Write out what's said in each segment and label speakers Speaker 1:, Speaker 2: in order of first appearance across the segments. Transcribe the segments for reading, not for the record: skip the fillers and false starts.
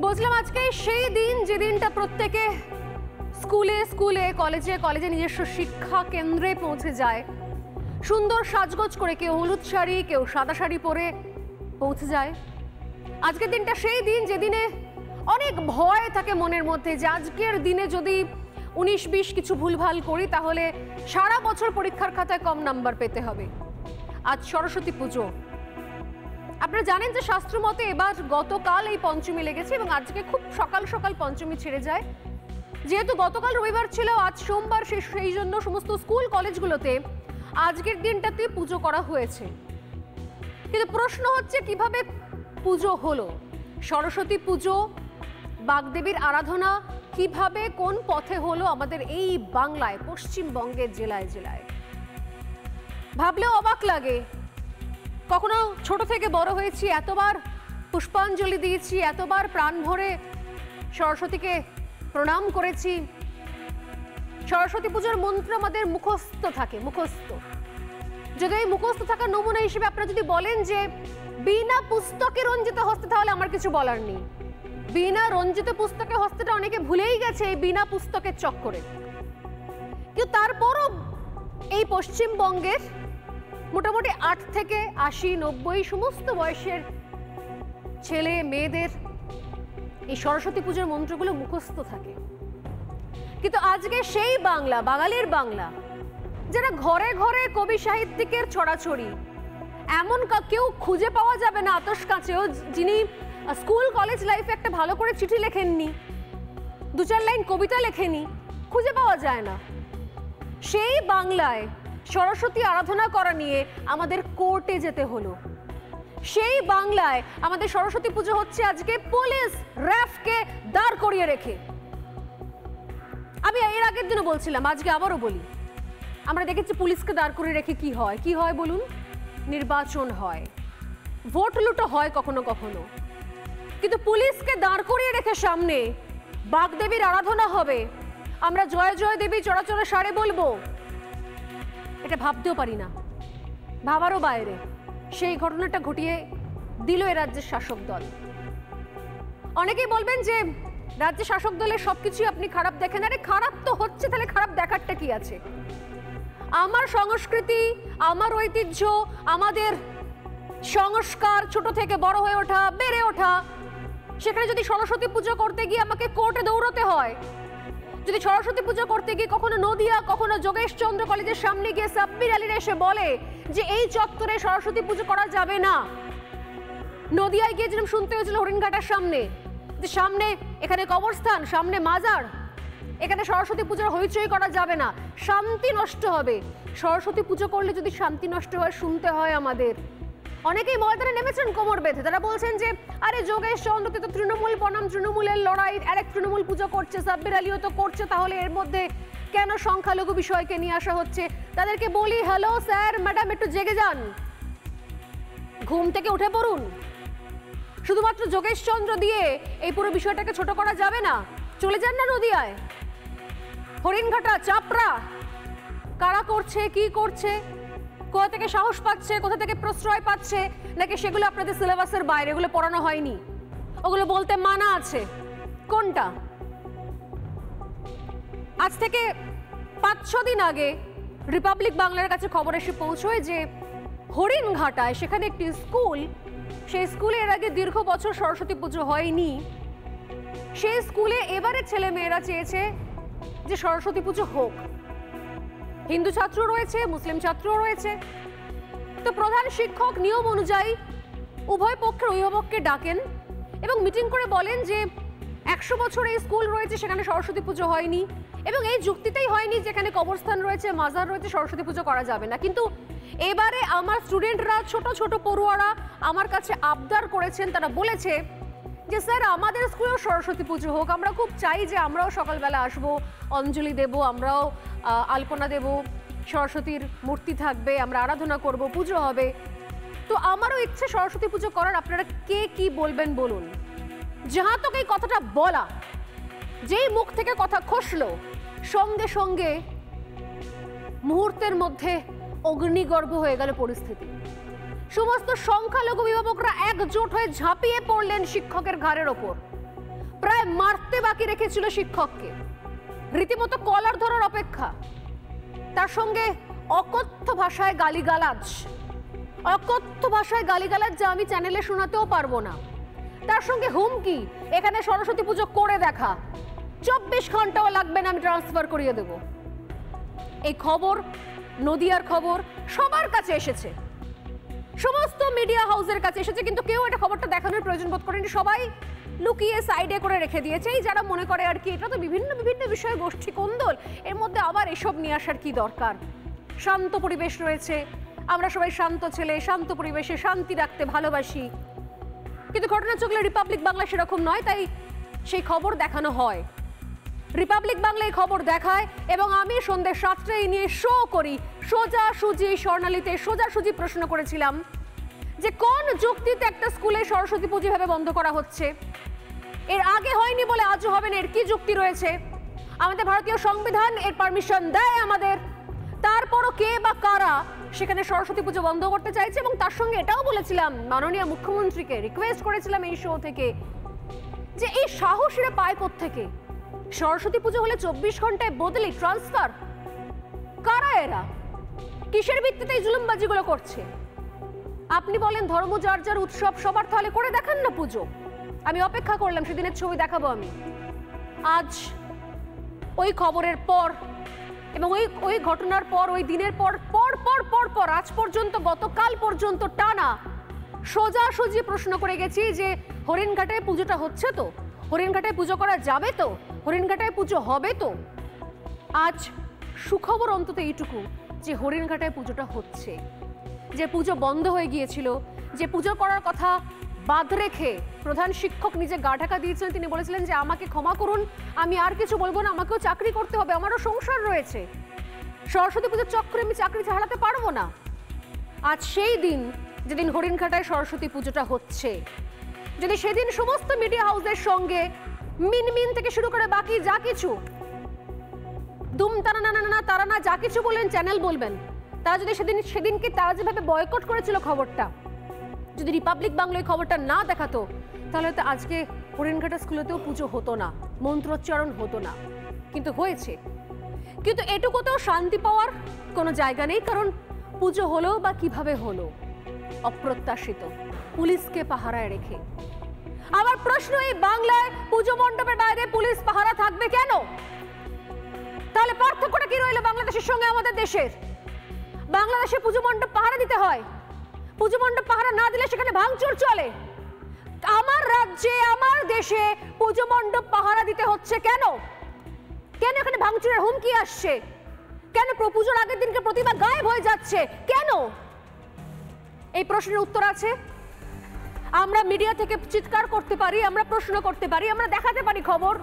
Speaker 1: বলছিলাম আজকে সেই দিন যে দিনটা প্রত্যেকে স্কুলে স্কুলে কলেজে কলেজে নিজস্ব শিক্ষা কেন্দ্রে পৌঁছে যায়, সুন্দর সাজগোজ করে, কেউ হলুদ শাড়ি কেউ সাদা শাড়ি পরে পৌঁছে যায়। আজকের দিনটা সেই দিন যেদিনে অনেক ভয় থাকে মনের মধ্যে যে আজকের দিনে যদি 19-20 কিছু ভুলভাল করি তাহলে সারা বছর পরীক্ষার খাতায় কম নাম্বার পেতে হবে। আজ সরস্বতী পুজো, আপনারা জানেন যে শাস্ত্র মতে এবার গতকাল এই পঞ্চমী লেগেছে এবং আজকে খুব সকাল সকাল পঞ্চমী ছেড়ে যায়। যেহেতু গতকাল রবিবার ছিল, আজ সোমবার, সেই জন্য সমস্ত স্কুল কলেজগুলোতে আজকের দিনটাতে পুজো করা হয়েছে। কিন্তু প্রশ্ন হচ্ছে কিভাবে পুজো হলো? সরস্বতী পুজো, বাগদেবীর আরাধনা কিভাবে কোন পথে হলো আমাদের এই বাংলায়, পশ্চিমবঙ্গের জেলায় জেলায়? ভাবলেও অবাক লাগে। কখনো ছোট থেকে বড় হয়েছি, এতবার পুষ্পাঞ্জলি দিয়েছি, এতবার প্রাণ ভরে সরস্বতীকে প্রণাম করেছি। সরস্বতী পুজোর মন্ত্র আমাদের মুখস্থ থাকে, মুখস্থ। যদি এই মুখস্থ থাকার নমুনা হিসেবে আপনারা যদি বলেন যে বিনা পুস্তকে রঞ্জিত হস্তে, তাহলে আমার কিছু বলার নেই। বিনা রঞ্জিত পুস্তকে হস্তেটা অনেকে ভুলেই গেছে এই বিনা পুস্তকের চক্করে। কিন্তু তারপরও এই পশ্চিমবঙ্গের মোটামুটি 8 থেকে 80, 90 সমস্ত বয়সের ছেলে মেয়েদের এই সরস্বতী পুজোর মন্ত্রগুলো মুখস্থ থাকে। কিন্তু আজকে সেই বাংলা, বাঙালির বাংলা, যারা ঘরে ঘরে কবি সাহিত্যিকের ছড়াছড়ি, এমন কেউ খুঁজে পাওয়া যাবে না আতশ কাছেও যিনি স্কুল কলেজ লাইফে একটা ভালো করে চিঠি লেখেননি, 2-4 লাইন কবিতা লেখেনি, খুঁজে পাওয়া যায় না। সেই বাংলায় সরস্বতী আরাধনা করা নিয়ে আমাদের কোর্টে যেতে হলো। সেই বাংলায় আমাদের সরস্বতী পুজো হচ্ছে আজকে পুলিশ র্যাফকে দাঁড় করিয়ে রেখে। আমি এর আগের দিনও বলছিলাম, আজকে আবারও বলি, আমরা দেখেছি পুলিশকে দাঁড় করিয়ে রেখে কি হয়? কি হয় বলুন? নির্বাচন হয়, ভোট লুটো হয় কখনো কখনো। কিন্তু পুলিশকে দাঁড় করিয়ে রেখে সামনে বাগদেবীর আরাধনা হবে, আমরা জয় জয় দেবী চড়াচড়া সারে বলবো, এটা ভাবতেও পারি না, ভাবারও বাইরে। সেই ঘটনাটা ঘটিয়ে দিল এ রাজ্যের শাসক দল। অনেকেই বলবেন যে রাজ্যের শাসক দলের সবকিছুই আপনি খারাপ দেখেন। আরে খারাপ তো হচ্ছে, তাহলে খারাপ দেখারটা কি আছে? আমার সংস্কৃতি, আমার ঐতিহ্য, আমাদের সংস্কার, ছোট থেকে বড় হয়ে ওঠা, বেড়ে ওঠা, সেখানে যদি সরস্বতী পুজো করতে গিয়ে আমাকে কোর্টে দৌড়তে হয়, যদি সরস্বতী পুজো করতে গিয়ে কখনো নদিয়া, কখনো যোগেশচন্দ্র কলেজের সামনে গিয়ে সাব্বির আলীরা এসে বলে যে এই চত্বরে সরস্বতী পুজো করা যাবে না, নদিয়ায় গিয়ে যেরকম শুনতে হয়েছিল হরিণঘাটার সামনে, যে সামনে এখানে কবরস্থান, সামনে মাজার, এখানে সরস্বতী পুজোর হইচই করা যাবে না, শান্তি নষ্ট হবে। সরস্বতী পুজো করলে যদি শান্তি নষ্ট হয়, শুনতে হয় আমাদের। অনেকেই ময়দানে নেমেছেন কোমর বেঁধে, তারা বলছেন যে আরে যোগেশ চন্দ্রতে তো তৃণমূল বনাম তৃণমূলের লড়াই, আরেক তৃণমূল পুজো করছে, সাব্বির আলীও তো করছে, তাহলে এর মধ্যে কেন সংখ্যালঘু বিষয়কে নিয়ে আসা হচ্ছে? তাদেরকে বলি, হ্যালো স্যার, ম্যাডাম, একটু জেগে যান, ঘুম থেকে উঠে পড়ুন। শুধুমাত্র যোগেশ চন্দ্র দিয়ে এই পুরো বিষয়টাকে ছোট করা যাবে না। চলে যান না নদিয়ায়, হরিণঘাটা, চাপড়া, কারা করছে, কি করছে, কোথা থেকে সাহস পাচ্ছে, কোথা থেকে প্রশ্রয় পাচ্ছে, নাকি সেগুলো আপনাদের সিলেবাসের বাইরে, এগুলো পড়ানো হয়নি, ওগুলো বলতে মানা আছে? কোনটা? আজ থেকে 5-6 দিন আগে রিপাবলিক বাংলার কাছে খবর এসে পৌঁছয় যে হরিণঘাটায় সেখানে একটি স্কুল, সেই স্কুলে এর আগে দীর্ঘ বছর সরস্বতী পুজো হয়নি। সেই স্কুলে এবারে ছেলে মেয়েরা চেয়েছে যে সরস্বতী পুজো হোক। হিন্দু ছাত্র রয়েছে, মুসলিম ছাত্রও রয়েছে। তো প্রধান শিক্ষক নিয়ম অনুযায়ী উভয় পক্ষের অভিভাবককে ডাকেন এবং মিটিং করে বলেন যে 100 বছর এই স্কুল রয়েছে, সেখানে সরস্বতী পুজো হয়নি, এবং এই যুক্তিতেই হয়নি যেখানে কবরস্থান রয়েছে, মাজার রয়েছে, সরস্বতী পুজো করা যাবে না। কিন্তু এবারে আমার স্টুডেন্টরা, ছোট ছোট পড়ুয়ারা আমার কাছে আবদার করেছেন, তারা বলেছে যে স্যার আমাদের স্কুলেও সরস্বতী পুজো হোক, আমরা খুব চাই যে আমরাও সকালবেলা আসবো, অঞ্জলি দেব, আমরাও আলপনা দেব, সরস্বতীর মূর্তি থাকবে, আমরা আরাধনা করব, পুজো হবে। তো আমারও ইচ্ছে সরস্বতী পুজো করার, আপনারা কে কি বলবেন বলুন। যাহা তোকে এই কথাটা বলা, যেই মুখ থেকে কথা খসলো, সঙ্গে সঙ্গে মুহূর্তের মধ্যে অগ্নিগর্ভ হয়ে গেল পরিস্থিতি। সমস্ত সংখ্যালঘু অভিভাবকরা একজোট হয়ে ঝাঁপিয়ে পড়লেন শিক্ষকের ঘাড়ের ওপর। প্রায় মারতে বাকি রেখেছিল শিক্ষককে, রীতিমতো কলার ধরার অপেক্ষা। তার সঙ্গে অকথ্য ভাষায় গালিগালাজ, যা আমি চ্যানেলে শোনাতেও পারবো না। তার সঙ্গে হুমকি, এখানে সরস্বতী পুজো করে দেখা, 24 ঘন্টাও লাগবে না, আমি ট্রান্সফার করিয়ে দেব। এই খবর, নদিয়ার খবর সবার কাছে এসেছে, সমস্ত মিডিয়া হাউসের কাছে এসেছে, কিন্তু কেউ এটা খবরটা দেখানোর প্রয়োজন বোধ করেনি। সবাই লুকিয়ে সাইডে করে রেখে দিয়েছে। এই যারা মনে করে আর কি এটা তো বিভিন্ন বিষয়ে গোষ্ঠী কোন্দল, এর মধ্যে আবার এসব নিয়ে আসার কি দরকার। শান্ত পরিবেশ রয়েছে, আমরা সবাই শান্ত ছেলে, শান্ত পরিবেশে শান্তি রাখতে ভালোবাসি, কিন্তু ঘটনা চললে রিপাবলিক বাংলা সেরকম নয়, তাই সেই খবর দেখানো হয়। রিপাবলিক বাংলা এই খবর দেখায় এবং আমি সন্ধ্যে 7টায় নিয়ে শো করি। সোজাসুজি স্বর্ণালীতে সোজাসুজি প্রশ্ন করেছিলাম যে কোন যুক্তিতে একটা স্কুলে সরস্বতী পুজো ভাবে বন্ধ করা হচ্ছে, এর আগে হয়নি বলে আজও হবে না, এর কি যুক্তি রয়েছে? আমাদের ভারতীয় সংবিধান এর পারমিশন দেয় আমাদের, তারপরও কে বা কারা সেখানে সরস্বতী পুজো বন্ধ করতে চাইছে। এবং তার সঙ্গে এটাও বলেছিলাম, মাননীয় মুখ্যমন্ত্রীকে রিকোয়েস্ট করেছিলাম এই শো থেকে, যে এই সাহসীরা পায় কোত্থেকে? সরস্বতী পুজো হলে 24 ঘন্টায় বদলি, ট্রান্সফার, কারা এরা? কিসের ভিত্তিতে এই জুলুমবাজিগুলো করছে? আপনি বলেন ধর্ম যার যার উৎসব, সবার তাহলে করে দেখান না পুজো। আমি অপেক্ষা করলাম, সেদিনের ছবি দেখাবো আমি। আজ ওই খবরের পর এবং ওই ঘটনার পর, ওই দিনের পর আজ পর্যন্ত, গতকাল পর্যন্ত টানা সোজাসুজি প্রশ্ন করে গেছি যে হরিণঘাটায় পুজোটা হচ্ছে তো, হরিণঘাটায় পুজো করা যাবে তো, হরিণঘাটায় পুজো হবে তো। আজ সুখবর অন্তত এইটুকু যে হরিণঘাটায় পুজোটা হচ্ছে। যে পুজো বন্ধ হয়ে গিয়েছিল, যে পুজো করার কথা বাদ রেখে প্রধান শিক্ষক নিজে গা ঢাকা দিয়েছিলেন, তিনি বলেছিলেন যে আমাকে ক্ষমা করুন, আমি আর কিছু বলবো না, আমাকেও চাকরি করতে হবে, আমারও সংসার রয়েছে, সরস্বতী পুজোর চক্রে আমি চাকরি হারাতে পারবো না। আজ সেই দিন যেদিন হরিণঘাটায় সরস্বতী পুজোটা হচ্ছে, যদি সেদিন সমস্ত মিডিয়া হাউসের সঙ্গে মিনমিন থেকে শুরু করে বাকি যা কিছু দুম তারানা যা কিছু বললেন চ্যানেল বলবেন, তারা যদি সেদিনকে তারা যেভাবে বয়কট করেছিল খবরটা, যদি রিপাবলিক বাংলায় খবরটা না দেখাতো, তাহলে তো আজকে হরিণঘাটা স্কুলেতেও পুজো হতো না, মন্ত্রোচ্চারণ হতো না। কিন্তু হয়েছে। কিন্তু এটুকুতেও শান্তি পাওয়ার কোনো জায়গা নেই, কারণ পুজো হলো বা কিভাবে হলো অপ্রত্যাশিত, পুলিশকে পাহারায় রেখে। আমার প্রশ্ন, এই বাংলায় পুজো মণ্ডপের বাইরে পুলিশ পাহারা থাকবে কেন? তাহলে পার্থক্যটা কি রইল বাংলাদেশের সঙ্গে আমাদের দেশের? বাংলাদেশে পুজো মণ্ডপ পাহারা দিতে হয়, পুজো মণ্ডপ পাহারা না দিলে সেখানে ভাঙচুর চলে। আমার রাজ্যে, আমার দেশে পুজো মণ্ডপ পাহারা দিতে হচ্ছে কেন? কেন এখানে ভাঙচুরের হুমকি আসছে? কেন পুজোর আগের দিনকে প্রতিমা গায়েব হয়ে যাচ্ছে কেন? এই প্রশ্নের উত্তর আছে। আমরা মিডিয়া থেকে চিৎকার করতে পারি, আমরা প্রশ্ন করতে পারি, আমরা দেখাতে পারি খবর,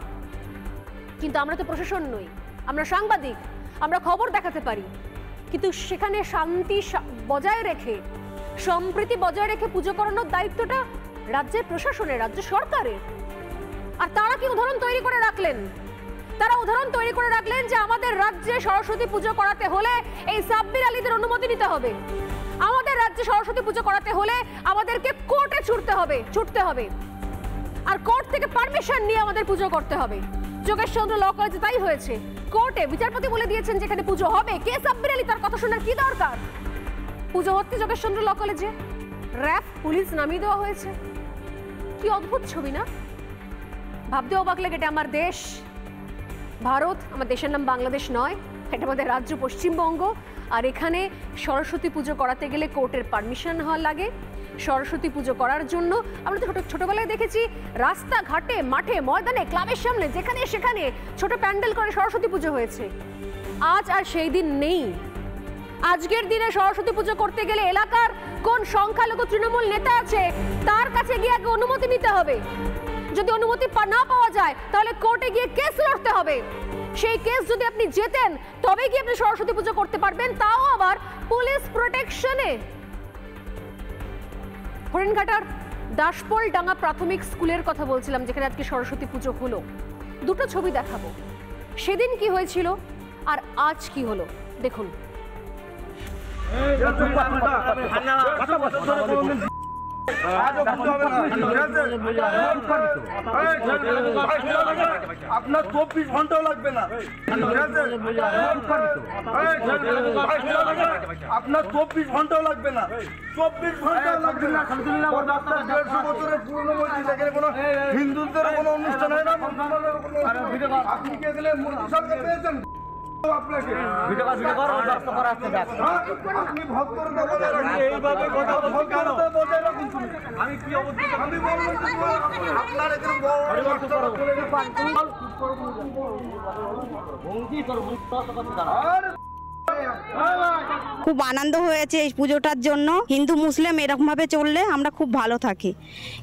Speaker 1: কিন্তু আমরা তো প্রশাসন নই, আমরা সাংবাদিক, আমরা খবর দেখাতে পারি, কিন্তু সেখানে শান্তি বজায় রেখে, সম্প্রীতি বজায় রেখে পুজো করানোর দায়িত্বটা রাজ্যের প্রশাসনের, রাজ্য সরকারের। আর তারা কি উদাহরণ তৈরি করে রাখলেন? তারা উদাহরণ তৈরি করে রাখলেন যে আমাদের রাজ্যে সরস্বতী পুজো করাতে হলে এই সাব্বির আলীদের অনুমতি নিতে হবে, আমাদের রাজ্যে সরস্বতী পুজো করাতে হলে আমাদেরকে কোর্টে ছুটতে হবে, আর কোর্ট থেকে পারমিশন নিয়ে আমাদের পুজো করতে হবে। যোগেশচন্দ্র ল কলেজে তাই হয়েছে, কোর্টে বিচারপতি বলে দিয়েছেন যেখানে পুজো হবে। কে সাব্বির আলী, তার কথা শোনার কি দরকার? পুজো হচ্ছে যোগেশচন্দ্র ল কলেজে, র্যাব পুলিশ নামিয়ে দেওয়া হয়েছে। কি অদ্ভুত ছবি না? ভাবতে অবাক লাগে, এটা আমার দেশ ভারত, আমার দেশের নাম বাংলাদেশ নয়, এটা আমাদের রাজ্য পশ্চিমবঙ্গ। আর এখানে সরস্বতী পুজো করাতে গেলে কোর্টের পারমিশন হওয়া লাগে। সরস্বতী পুজো করার জন্য আমরা তো ছোটবেলায় দেখেছি রাস্তাঘাটে, মাঠে, ময়দানে, ক্লাবের সামনে, যেখানে সেখানে ছোট প্যান্ডেল করে সরস্বতী পুজো হয়েছে। আজ আর সেই দিন নেই। আজকের দিনে সরস্বতী পুজো করতে গেলে এলাকার কোন সংখ্যালঘু তৃণমূল নেতা আছে তার কাছে গিয়ে আগে অনুমতি নিতে হবে। যদি অনুমতি না পাওয়া যায় তাহলে কোর্টে গিয়ে কেস লড়তে হবে। সেই কেস যদি আপনি জেতেন তবে গিয়ে আপনি সরস্বতী পুজো করতে পারবেন, তাও আবার পুলিশ প্রোটেকশনে। হরিণঘাটার দাসপোল ডাঙ্গা প্রাথমিক স্কুলের কথা বলছিলাম, যেখানে আজকে সরস্বতী পুজো হলো। দুটো ছবি দেখাবো, সেদিন কি হয়েছিল আর আজ কি হলো দেখুন।
Speaker 2: আপনার 24 ঘন্টাও লাগবে না, আপনার 24 ঘন্টাও লাগবে না, 24 ঘন্টাও লাগবে না। 150 বছরের পুরনো মসজিদ, এখানে কোনো হিন্দুদের কোনো অনুষ্ঠান হয় না। আপনি কে দিলে মোদী সরকার পেয়েছেন আপনাকে? আপনি ভক্তরতা বজায় রাখুন, এইভাবে কথা ভক্তরতা বজায় রাখুন। আমি কি আমি বলবো আপনার এখানে
Speaker 3: খুব আনন্দ হয়েছে এই পুজোটার জন্য। হিন্দু মুসলিম এরকম ভাবে চললে আমরা খুব ভালো থাকি,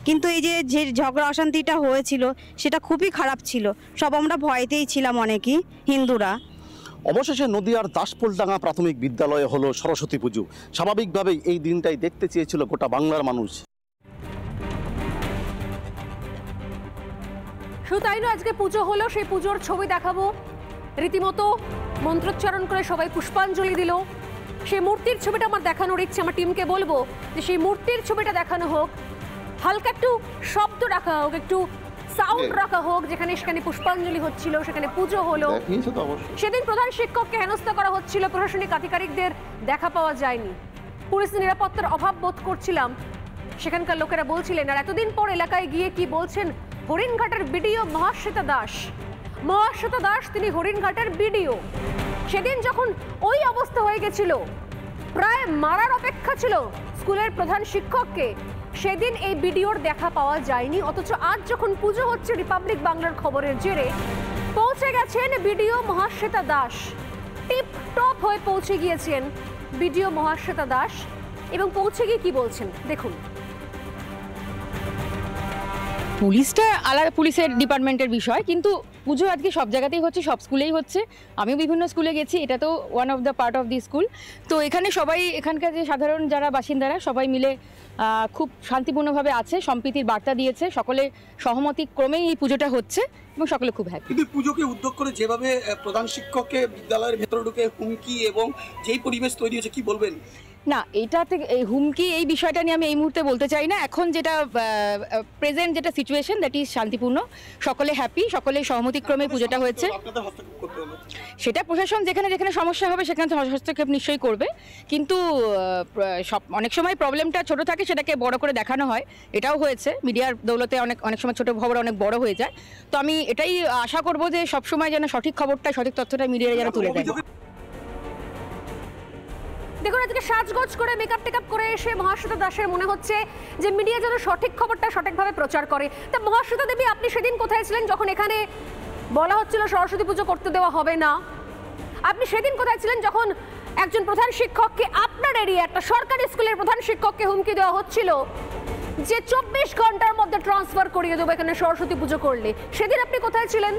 Speaker 3: কিন্তু এই যে ঝগড়া অশান্তিটা হয়েছিল সেটা খুবই খারাপ ছিল। সব আমরা ভয়তেই ছিলাম অনেকেই হিন্দুরা।
Speaker 4: অবশেষে নদিয়ার দাসপোলডাঙ্গা প্রাথমিক বিদ্যালয়ে হলো সরস্বতী পুজো। স্বাভাবিকভাবেই এই দিনটাই দেখতে চেয়েছিল গোটা বাংলার মানুষ।
Speaker 1: শুধু তাই নয়, আজকে পুজো হলো, সেই পুজোর ছবি দেখাবো। রীতিমতো মন্ত্রোচ্চারণ করে সবাই পুষ্পাঞ্জলি দিল। সেই মূর্তির ছবিটা আমার দেখানোর ইচ্ছে, আমার টিমকে বলবো যে সেই মূর্তির ছবিটা দেখানো হোক, হালকা একটু শব্দ রাখা হোক, একটু সাউন্ড রাখা হোক, যেখানে সেখানে পুষ্পাঞ্জলি হচ্ছিল, সেখানে পুজো হলো। সেদিন প্রধান শিক্ষককে হেনস্থা করা হচ্ছিল, প্রশাসনিক আধিকারিকদের দেখা পাওয়া যায়নি। পুলিশের নিরাপত্তার অভাব বোধ করছিলাম, সেখানকার লোকেরা বলছিলেন। আর এতদিন পর এলাকায় গিয়ে কি বলছেন হরিণঘাটের বিডিও মহাশ্বেতা দাস। মহাশ্বেতা দাস তিনি হরিণঘাটের বিডিও। সেদিন যখন ওই অবস্থা হয়ে গেছিল, প্রায় মারার অপেক্ষা ছিল স্কুলের প্রধান শিক্ষককে, সেদিন এই বিডিওর দেখা পাওয়া যায়নি। অথচ আজ যখন পুজো হচ্ছে, রিপাবলিক বাংলার খবরের জেরে পৌঁছে গেছেন BDO Mahasweta Das. Tip top হয়ে পৌঁছে গিয়েছেন বিডিও মহাশ্বেতা দাস, এবং পৌঁছে গিয়ে কি বলছেন দেখুন।
Speaker 5: পুলিশটা আলাদা, পুলিশের ডিপার্টমেন্টের বিষয়, কিন্তু পুজো আজকে সব জায়গাতেই হচ্ছে, সব স্কুলেই হচ্ছে। আমিও বিভিন্ন স্কুলে গেছি, এটা তো one of the part of the school. তো এখানে সবাই, এখানকার যে সাধারণ যারা বাসিন্দারা সবাই মিলে খুব শান্তিপূর্ণভাবে আছে, সম্প্রীতির বার্তা দিয়েছে, সকলে সহমতি ক্রমেই এই পুজোটা হচ্ছে এবং সকলে খুব হ্যাপি।
Speaker 6: কিন্তু পুজোকে উদ্যোগ করে যেভাবে প্রধান শিক্ষককে বিদ্যালয়ের ভেতরে ঢুকে হুমকি এবং যেই পরিবেশ তৈরি হয়েছে, কি বলবেন?
Speaker 5: না, এইটাতে এই হুমকি এই বিষয়টা নিয়ে আমি এই মুহূর্তে বলতে চাই না। এখন যেটা প্রেজেন্ট যেটা সিচুয়েশন, দ্যাট ইজ শান্তিপূর্ণ, সকলে হ্যাপি, সকলে সহমতিক্রমে পুজোটা হয়েছে। সেটা প্রশাসন যেখানে যেখানে সমস্যা হবে সেখানে হস্তক্ষেপ নিশ্চয়ই করবে, কিন্তু অনেক সময় প্রবলেমটা ছোট থাকে, সেটাকে বড় করে দেখানো হয়। এটাও হয়েছে মিডিয়ার দৌলতে, অনেক সময় ছোট খবর অনেক বড় হয়ে যায়। তো আমি এটাই আশা করব যে সবসময় যেন সঠিক খবরটা, সঠিক তথ্যটা মিডিয়ায় যেন তুলে দেয়।
Speaker 1: দেখুন, আজকে সাজগোজ করে মেকআপ টেকআপ করে এসে মহাশ্বেতা দাসের মনে হচ্ছে যে মিডিয়া যেন সঠিক খবরটা সঠিকভাবে প্রচার করে। তা মহাশ্বেতা দেবী, আপনি সেদিন কোথায় ছিলেন যখন এখানে বলা হচ্ছিল সরস্বতী পুজো করতে দেওয়া হবে না? আপনি সেদিন কোথায় ছিলেন যখন একজন প্রধান শিক্ষককে, আপনার এরিয়া একটা সরকারি স্কুলের প্রধান শিক্ষককে হুমকি দেওয়া হচ্ছিল যে 24 ঘন্টার মধ্যে ট্রান্সফার করিয়ে দেবো এখানে সরস্বতী পুজো করলে? সেদিন আপনি কোথায় ছিলেন?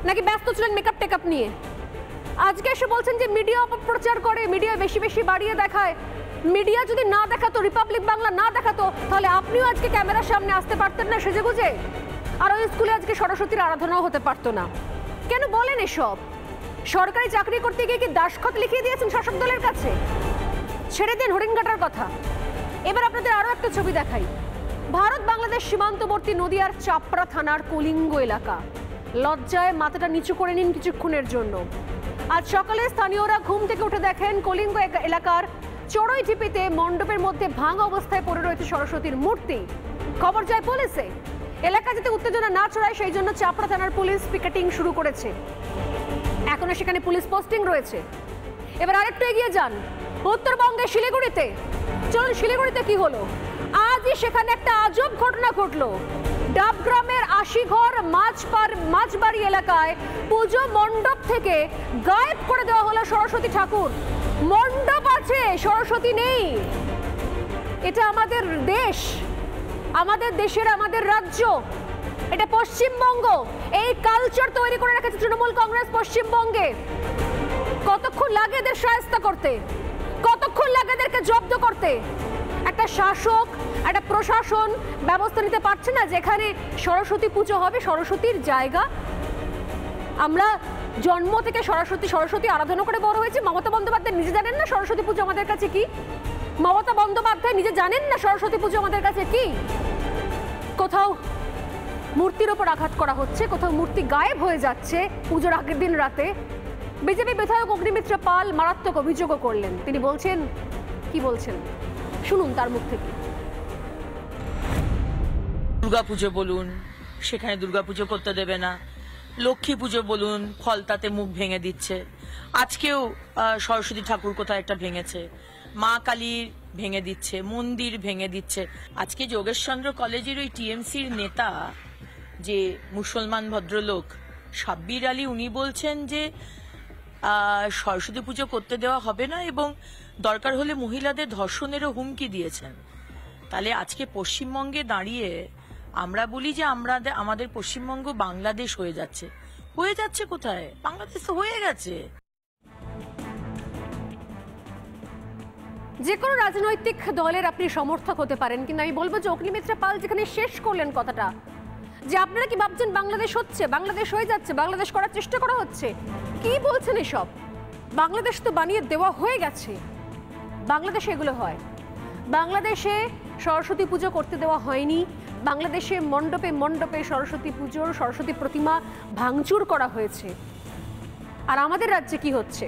Speaker 1: নাকি ব্যস্ত ছিলেন মেকআপ টেকআপ নিয়ে? আজকে এসে বলছেন যে মিডিয়া অপপ্রচার করে, মিডিয়া বেশি বেশি বাড়িয়ে দেখায়। মিডিয়া যদি না দেখাতো, রিপাবলিক বাংলা না দেখাতো, তাহলে আপনিও আজকে ক্যামেরার সামনে আসতে পারতেন না সেজে গুজে, আর ওই স্কুলে আজকে সরস্বতীর আরাধনাও হতে পারতো না। কেন বলেন এসব? সরকারি চাকরি করতে গিয়ে কি দাসখত লিখিয়ে দিয়েছেন শাসক দলের কাছে? ছেড়ে দিন হরিণঘাটার কথা। এবার আপনাদের আরো একটা ছবি দেখাই। ভারত বাংলাদেশ সীমান্তবর্তী নদিয়ার চাপড়া থানার কলিঙ্গ এলাকা। লজ্জায় মাথাটা নিচু করে নিন কিছুক্ষণের জন্য। আজ সকালে স্থানীয়রা ঘুম থেকে উঠে দেখেন কলিঙ্গ এলাকার চড়ই ঢিপিতে মণ্ডপের মধ্যে ভাঙা অবস্থায় পড়ে রয়েছে সরস্বতীর মূর্তি। খবর যায় পুলিশে। এলাকা যাতে উত্তেজনা না ছড়ায় সেই জন্য চাপড়া থানার পুলিশ পিকেটিং শুরু করেছে। এখনো সেখানে পুলিশ পোস্টিং রয়েছে। এবার আরেকটু এগিয়ে যান, উত্তরবঙ্গে শিলিগুড়িতে। চলুন, শিলিগুড়িতে কি হলো? আজই সেখানে একটা আজব ঘটনা ঘটলো। ডাবগ্রামের আশিঘর মাঝবাড়ি এলাকায় পুজো মণ্ডপ থেকে গায়েব করে দেওয়া হলো সরস্বতী ঠাকুর। মণ্ডপ আছে, সরস্বতী নেই। এটা আমাদের দেশ, আমাদের দেশের, আমাদের রাজ্য, এটা পশ্চিমবঙ্গ। এই কালচার তৈরি করে রেখেছে তৃণমূল কংগ্রেস পশ্চিমবঙ্গে। কতক্ষণ লাগে এদের শায়েস্তা করতে? কতক্ষণ লাগে এদেরকে জব্দ করতে? একটা শাসক, একটা প্রশাসন ব্যবস্থা নিতে পারছে না যেখানে সরস্বতী পুজো হবে, সরস্বতীর জায়গা। আমরা জন্ম থেকে সরস্বতী আরাধনা করে বড় হয়েছি। মমতা বন্দ্যোপাধ্যায় নিজে জানেন না সরস্বতী পুজো আমাদের কাছে কি? মমতা বন্দ্যোপাধ্যায় নিজে জানেন না সরস্বতী পুজো আমাদের কাছে কি? কোথাও মূর্তির ওপর আঘাত করা হচ্ছে, কোথাও মূর্তি গায়েব হয়ে যাচ্ছে পুজোর আগের দিন রাতে। বিজেপি বিধায়ক অগ্নিমিত্র পাল মারাত্মক অভিযোগও করলেন। তিনি বলছেন, কি বলছেন শুনুন তার মুখ থেকে।
Speaker 7: দুর্গাপুজো বলুন, সেখানে দুর্গাপুজো করতে দেবে না। লক্ষ্মী পুজো বলুন, ফলতাতে মুখ ভেঙে দিচ্ছে। আজকেও সরস্বতী ঠাকুর কোথায় একটা ভেঙেছে, মা কালীর ভেঙে দিচ্ছে, মন্দির ভেঙে দিচ্ছে। আজকে যোগেশচন্দ্র কলেজের ওই টিএমসির নেতা যে মুসলমান ভদ্রলোক সাব্বির আলী, উনি বলছেন যে সরস্বতী পুজো করতে দেওয়া হবে না এবং দরকার হলে মহিলাদের ধর্ষণেরও হুমকি দিয়েছেন। তাহলে আজকে পশ্চিমবঙ্গে দাঁড়িয়ে আমরা বলি যে আমাদের পশ্চিমবঙ্গ বাংলাদেশ হয়ে যাচ্ছে। হয়ে যাচ্ছে কোথায়? বাংলাদেশ তো হয়ে গেছে।
Speaker 1: যে কোনো রাজনৈতিক দলের আপনি সমর্থক হতে পারেন, কিন্তু আমি বলবো যে অগ্নিমিত্র পাল যেখানে শেষ করলেন কথাটা, যে আপনারা কি ভাবছেন বাংলাদেশ হচ্ছে, বাংলাদেশ হয়ে যাচ্ছে, বাংলাদেশ করার চেষ্টা করা হচ্ছে, কি বলছেন এসব? বাংলাদেশ তো বানিয়ে দেওয়া হয়ে গেছে। বাংলাদেশে এগুলো হয়। বাংলাদেশে সরস্বতী পুজো করতে দেওয়া হয়নি। বাংলাদেশে মণ্ডপে মণ্ডপে সরস্বতী পুজোর সরস্বতী প্রতিমা ভাঙচুর করা হয়েছে। আর আমাদের রাজ্যে কি হচ্ছে?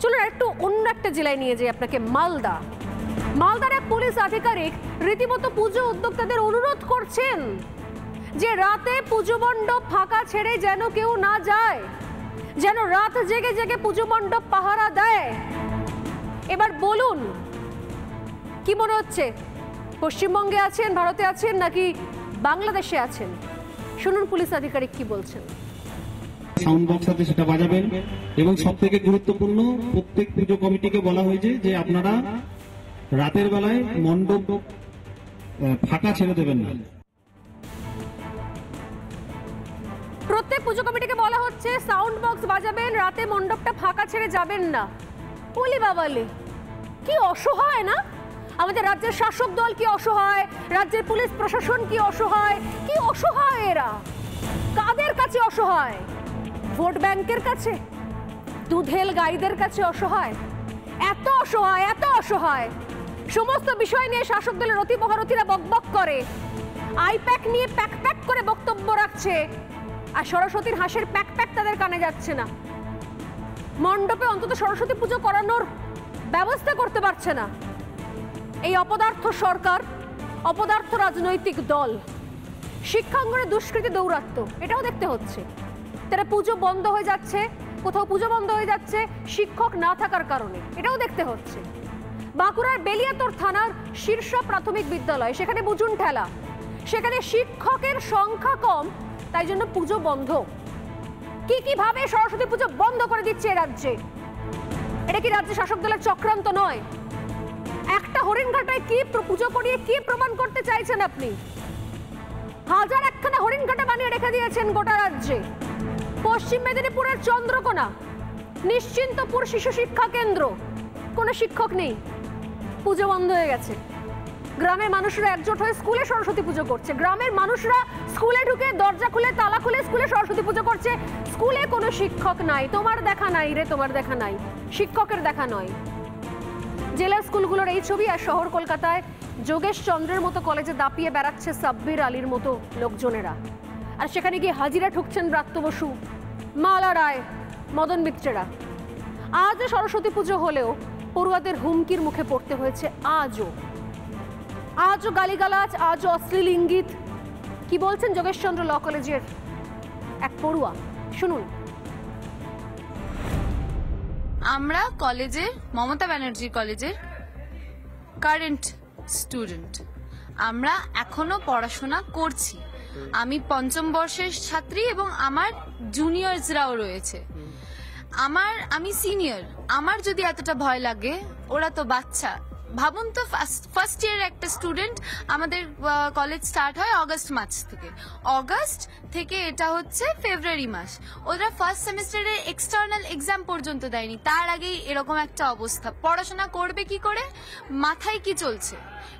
Speaker 1: চলুন একটু অন্য একটা জেলায় নিয়ে যাই আপনাকে, মালদা। মালদার এক পুলিশ আধিকারিক রীতিমতো পুজো উদ্যোক্তাদের অনুরোধ করছেন যে রাতে পুজো মণ্ডপ ফাঁকা ছেড়ে যেন কেউ না যায়, যেন রাত জেগে জেগে পুজো মণ্ডপ পাহারা দেয়। এবার বলুন কি মনে হচ্ছে, পশ্চিমবঙ্গে আছেন, ভারতে আছেন, নাকি বাংলাদেশে আছেন? শুনুন পুলিশ আধিকারিক কি বলছেন।
Speaker 8: সাউন্ড বক্স আছে সেটা বাজাবেন এবং সবথেকে গুরুত্বপূর্ণ প্রত্যেক পুজো কমিটিকে বলা হয়েছে যে আপনারা রাতের বেলায় মণ্ডপ ফাঁকা ছেড়ে দেবেন না।
Speaker 1: প্রত্যেক পুজো কমিটিকে বলা হচ্ছে সাউন্ড বক্স বাজাবেন, রাতে মণ্ডপটা ফাঁকা ছেড়ে যাবেন না। ওলি বাবালে, কি অসহায় না আমাদের রাজ্যের শাসক দল, কি অসহায় রাজ্যের পুলিশ প্রশাসন, কি অসহায়, কি অসহায় এরা। কাদের কাছে অসহায়? ভোট ব্যাংকের কাছে, দুধেল গাইদের কাছে অসহায়। এত অসহায়, এত অসহায়। সমস্ত বিষয় নিয়ে শাসক দলের অতি মহারথীরা বকবক করে, আইপ্যাক নিয়ে প্যাক প্যাক করে বক্তব্য রাখছে, আর সরস্বতীর হাঁসের প্যাক প্যাক তাদের কানে যাচ্ছে না। মণ্ডপে অন্তত সরস্বতী পুজো করানোর ব্যবস্থা করতে পারছে না এই অপদার্থ সরকার, অপদার্থ রাজনৈতিক দল। শিক্ষাঙ্গনে দুষ্কৃতী দৌরাত্ম্য, এটাও দেখতে হচ্ছে। তারা পুজো বন্ধ হয়ে যাচ্ছে, কোথাও পুজো বন্ধ হয়ে যাচ্ছে শিক্ষক না থাকার কারণে, এটাও দেখতে হচ্ছে। বাঁকুড়ার বেলিয়াতোড় থানার শীর্ষ প্রাথমিক বিদ্যালয়, সেখানে বুঝুন ঠেলা, সেখানে শিক্ষকের সংখ্যা কম, তাই জন্য পুজো বন্ধ। কিভাবে সরস্বতী পুজো বন্ধ করে দিচ্ছে এ রাজ্যে? এটা কি রাজ্য শাসক দলের চক্রান্ত নয়? একটা হরিণঘাটায় কি পুজো করিয়ে কি প্রমাণ করতে চাইছেন আপনি? হাজার একখানা হরিণঘাটা বানিয়ে রেখে দিয়েছেন গোটা রাজ্যে। পশ্চিম মেদিনীপুরের চন্দ্রকোনা, নিশ্চিন্তপুর শিশু শিক্ষা কেন্দ্র, কোনো শিক্ষক নেই, পুজো বন্ধ হয়ে গেছে। গ্রামের মানুষরা একজোট হয়ে স্কুলে সরস্বতী পুজো করছে। গ্রামের মানুষরা স্কুলে ঢুকে দরজা খুলে তালা খুলে স্কুলে সরস্বতী পুজো করছে। স্কুলে কোনো শিক্ষক নাই। তোমার দেখা নাই রে, তোমার দেখা নাই, শিক্ষকের দেখা নয়। জেলার স্কুলগুলোর এই ছবি। আর শহর কলকাতায় যোগেশ চন্দ্রের মতো কলেজে দাপিয়ে বেড়াচ্ছে সাব্বির আলীর মতো লোকজনেরা। আর সেখানে গিয়ে হাজিরা ঠুকছেন ব্রাত্য বসু, মালা রায়, মদন মিত্রেরা। আজ সরস্বতী পুজো হলেও পড়ুয়াদের হুমকির মুখে পড়তে হয়েছে। আজও গালিগালাজ, আজও অশ্লীল ইঙ্গিত। কি বলছেন যোগেশচন্দ্র ল কলেজের এক পড়ুয়া, শুনুন।
Speaker 9: আমরা কলেজে, মমতা ব্যানার্জি কলেজের কারেন্ট স্টুডেন্ট, আমরা এখনো পড়াশোনা করছি। আমি পঞ্চম বর্ষের ছাত্রী এবং আমার জুনিয়র্সরাও রয়েছে। আমি সিনিয়র, আমার যদি এতটা ভয় লাগে, ওরা তো বাচ্চা। ভাবুন তো, ফার্স্ট ইয়ারের একটা স্টুডেন্ট, আমাদের কলেজ স্টার্ট হয় অগস্ট মাস থেকে, অগস্ট থেকে এটা হচ্ছে ফেব্রুয়ারি মাস। ওরা ফার্স্ট সেমিস্টারের এক্সটার্নাল এক্সাম পর্যন্ত দেয়নি, তার আগেই এরকম একটা অবস্থা। পড়াশোনা করবে কি করে? মাথায় কি চলছে?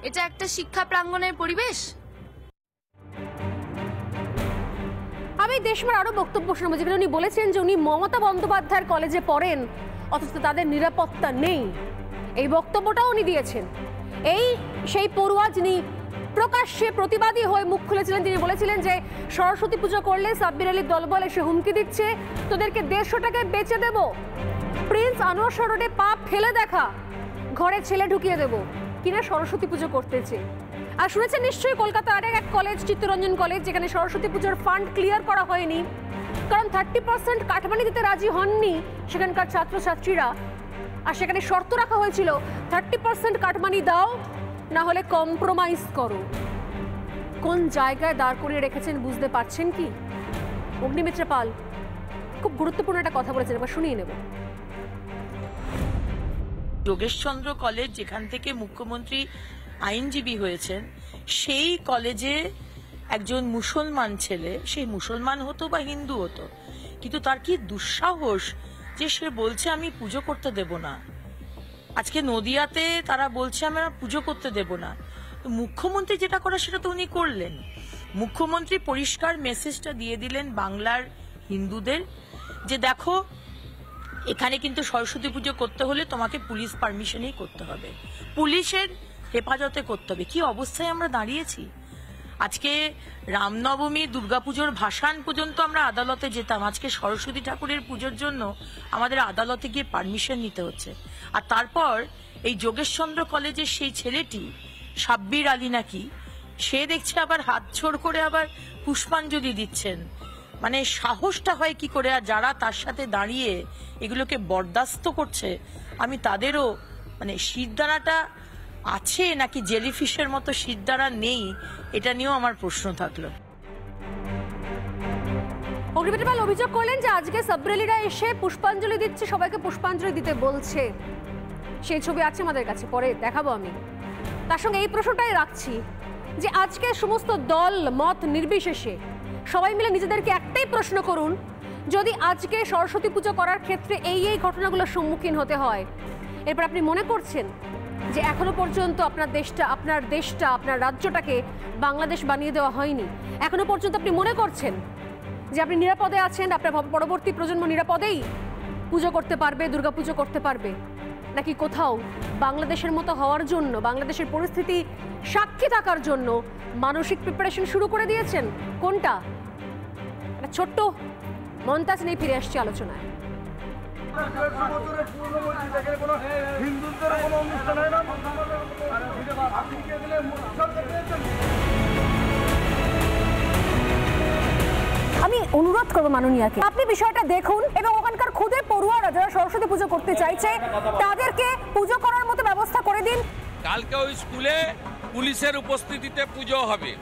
Speaker 9: এটা একটা শিক্ষা প্রাঙ্গণের পরিবেশ?
Speaker 1: আমি দেশমার আরো বক্তব্য শুনবো, যেখানে উনি বলেছেন যে উনি মমতা বন্দ্যোপাধ্যায়ের কলেজে পড়েন, অথচ তাদের নিরাপত্তা নেই। এই বক্তব্যটাও উনি দিয়েছেন। এই সেই পড়ুয়া যিনি প্রকাশ্যে প্রতিবাদী হয়ে মুখ খুলেছিলেন, তিনি বলেছিলেন যে সরস্বতী পুজো করলে সাব্বির আলীর দলবল এসে হুমকি দিচ্ছে, তোদেরকে 150 টাকায় বেচে দেব, প্রিন্স আনোয়ার রোডে পা ফেলে দেখা, ঘরে ছেলে ঢুকিয়ে দেব, কিনা সরস্বতী পুজো করতেছে। আর শুনেছেন নিশ্চয়ই কলকাতা আরেক এক কলেজ, চিত্তরঞ্জন কলেজ, যেখানে সরস্বতী পুজোর ফান্ড ক্লিয়ার করা হয়নি, কারণ 30% কাটমানি দিতে রাজি হননি সেখানকার ছাত্রছাত্রীরা। আর সেখানে শর্ত রাখা হয়েছিল 30% কাটমানি দাও, না হলে কম্প্রোমাইজ করো। কোন জায়গায় দাঁড় করিয়ে রেখেছেন বুঝতে পারছেন কি? অগ্নিমিত্রা পাল খুব গুরুত্বপূর্ণ একটা কথা বলেছেন, এবার শুনিয়ে নেব।
Speaker 7: যোগেশচন্দ্র কলেজ, যেখান থেকে মুখ্যমন্ত্রী আইনজীবী হয়েছেন, সেই কলেজে একজন মুসলমান ছেলে, সেই মুসলমান হতো বা হিন্দু হতো, কিন্তু তার কি দুঃসাহস যে সে বলছে আমি পুজো করতে দেব না। আজকে নদিয়াতে তারা বলছে আমরা পুজো করতে দেব না। মুখ্যমন্ত্রী যেটা করা সেটা তো উনি করলেন। মুখ্যমন্ত্রী পরিষ্কার মেসেজটা দিয়ে দিলেন বাংলার হিন্দুদের যে দেখো, এখানে কিন্তু সরস্বতী পুজো করতে হলে তোমাকে পুলিশ পারমিশনেই করতে হবে, পুলিশের হেফাজতে করতে হবে। কি অবস্থায় আমরা দাঁড়িয়েছি! আজকে রামনবমী, দুর্গাপুজোর ভাসান পর্যন্ত আমরা আদালতে যেতাম, আজকে সরস্বতী ঠাকুরের পুজোর জন্য আমাদের আদালতে গিয়ে পারমিশন নিতে হচ্ছে। আর তারপর এই যোগেশচন্দ্র কলেজের সেই ছেলেটি সাব্বির আলী নাকি, সে দেখছে আবার হাত ছোড় করে আবার পুষ্পাঞ্জলি দিচ্ছেন। মানে সাহসটা হয় কি করে? আর যারা তার সাথে দাঁড়িয়ে এগুলোকে বরদাস্ত করছে, আমি তাদেরও মানে শিরদাঁড়াটা আছে নাকি জেলিফিশের মতো শিরদাঁড়া নেই, এটা নিয়েও আমার প্রশ্ন থাকলো।
Speaker 1: অগ্নিমিত্রা পাল অভিযোগ করলেন যে আজকে সাব্বির আলীরা এসে পুষ্পাঞ্জলি দিচ্ছে, সবাইকে পুষ্পাঞ্জলি দিতে বলছে। সেই ছবি আছে আমাদের কাছে, পরে দেখাবো আমি। তার সঙ্গে এই প্রশ্নটাই রাখছি যে আজকে সমস্ত দল মত নির্বিশেষে সবাই মিলে নিজেদেরকে একটাই প্রশ্ন করুন, যদি আজকে সরস্বতী পুজো করার ক্ষেত্রে এই ঘটনাগুলোর সম্মুখীন হতে হয়, এরপর আপনি মনে করছেন যে এখনো পর্যন্ত আপনার দেশটা আপনার রাজ্যটাকে বাংলাদেশ বানিয়ে দেওয়া হয়নি, এখনো পর্যন্ত আপনি মনে করছেন যে আপনি নিরাপদে আছেন, আপনার পরবর্তী প্রজন্ম নিরাপদেই পুজো করতে পারবে, দুর্গাপুজো করতে পারবে, নাকি কোথাও বাংলাদেশের মতো হওয়ার জন্য, বাংলাদেশের পরিস্থিতি সাক্ষী থাকার জন্য মানসিক প্রিপারেশন শুরু করে দিয়েছেন? কোনটা? একটা ছোট্ট মন্তাজ নিয়ে ফিরে আসছি আলোচনায়। আমি অনুরোধ করবো মাননীয়াকে, আপনি বিষয়টা দেখুন এবং ওখানকার খুদে পড়ুয়ারা যারা সরস্বতী পুজো করতে চাইছে তাদেরকে পুজো করার মতো ব্যবস্থা করে দিন।
Speaker 10: কালকে ওই স্কুলে পুলিশের উপস্থিতিতে পুজো হবে।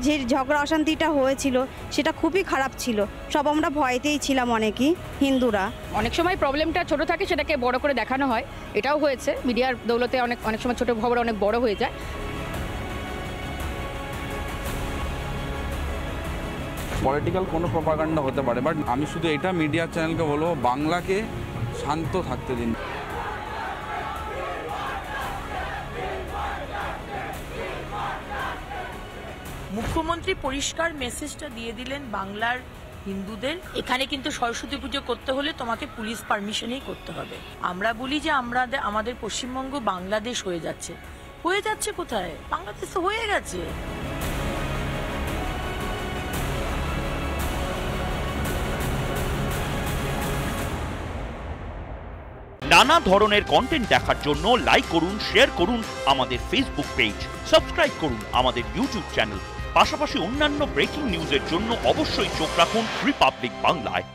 Speaker 3: যে ঝগড়া অশান্তিটা হয়েছিল সেটা খুবই খারাপ ছিল, সব আমরা ভয়তেই ছিলাম অনেকেই হিন্দুরা।
Speaker 5: অনেক সময় প্রবলেমটা ছোট থাকে, সেটাকে বড় করে দেখানো হয়, এটাও হয়েছে মিডিয়ার দৌলতে। অনেক সময় ছোট খবর অনেক বড় হয়ে যায়।
Speaker 10: পলিটিক্যাল কোনো প্রপাগান্ডা হতে পারে, বাট আমি শুধু এটা মিডিয়া চ্যানেলকে বলবো, বাংলাকে শান্ত থাকতে দিন।
Speaker 7: মুখ্যমন্ত্রী পরিষ্কার মেসেজটা দিয়ে দিলেন বাংলার হিন্দুদের, এখানে কিন্তু সরস্বতী পুজো করতে হলে তোমাকে পুলিশ পারমিশনেই করতে হবে। আমরা বলি যে আমাদের পশ্চিমবঙ্গ বাংলাদেশ হয়ে যাচ্ছে কোথায়? বাংলাদেশ তো হয়ে গেছে।
Speaker 11: নানা ধরনের কন্টেন্ট দেখার জন্য লাইক করুন, শেয়ার করুন আমাদের ফেসবুক পেজ, সাবস্ক্রাইব করুন আমাদের ইউটিউব চ্যানেল। পাশাপাশি অন্যান্য ব্রেকিং নিউজের জন্য অবশ্যই চোখ রাখুন রিপাবলিক বাংলায়।